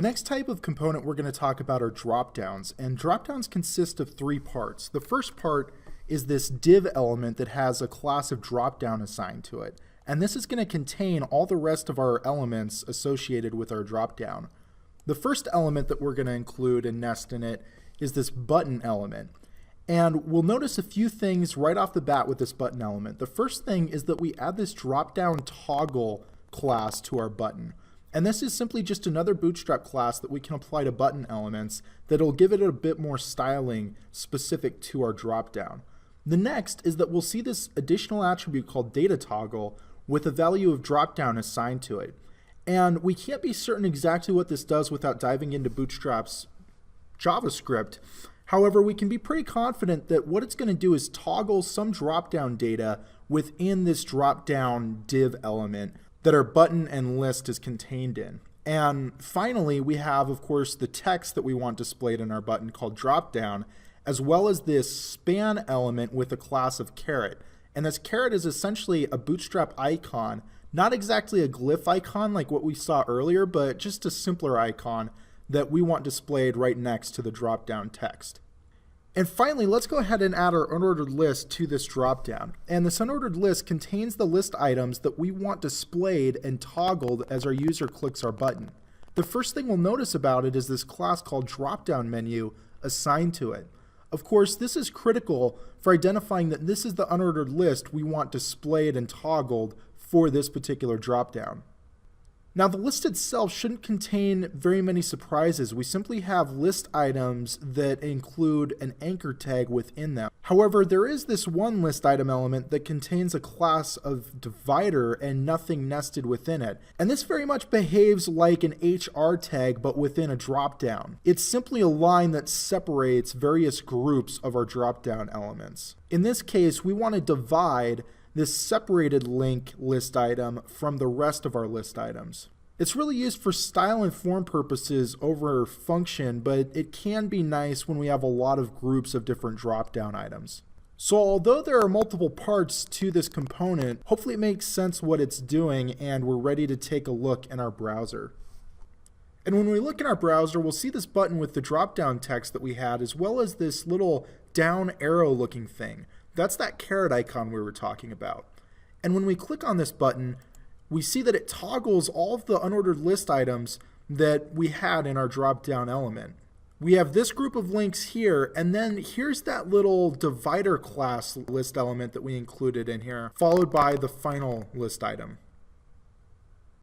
The next type of component we're going to talk about are dropdowns, and dropdowns consist of three parts. The first part is this div element that has a class of dropdown assigned to it, and this is going to contain all the rest of our elements associated with our dropdown. The first element that we're going to include and nest in it is this button element, and we'll notice a few things right off the bat with this button element. The first thing is that we add this dropdown toggle class to our button. And this is simply just another Bootstrap class that we can apply to button elements that'll give it a bit more styling specific to our dropdown. The next is that we'll see this additional attribute called data toggle with a value of dropdown assigned to it. And we can't be certain exactly what this does without diving into Bootstrap's JavaScript. However, we can be pretty confident that what it's going to do is toggle some dropdown data within this dropdown div element that our button and list is contained in. And finally, we have, of course, the text that we want displayed in our button called dropdown, as well as this span element with a class of caret. And this caret is essentially a Bootstrap icon, not exactly a glyph icon like what we saw earlier, but just a simpler icon that we want displayed right next to the dropdown text. And finally, let's go ahead and add our unordered list to this dropdown. And this unordered list contains the list items that we want displayed and toggled as our user clicks our button. The first thing we'll notice about it is this class called dropdown menu assigned to it. Of course, this is critical for identifying that this is the unordered list we want displayed and toggled for this particular dropdown. Now, the list itself shouldn't contain very many surprises. We simply have list items that include an anchor tag within them. However, there is this one list item element that contains a class of divider and nothing nested within it. And this very much behaves like an HR tag, but within a dropdown. It's simply a line that separates various groups of our dropdown elements. In this case, we want to divide this separated link list item from the rest of our list items. It's really used for style and form purposes over function, but it can be nice when we have a lot of groups of different drop-down items. So although there are multiple parts to this component, hopefully it makes sense what it's doing and we're ready to take a look in our browser. And when we look in our browser, we'll see this button with the drop-down text that we had, as well as this little down arrow looking thing. That's that caret icon we were talking about. And when we click on this button, we see that it toggles all of the unordered list items that we had in our drop-down element. We have this group of links here, and then here's that little divider class list element that we included in here, followed by the final list item.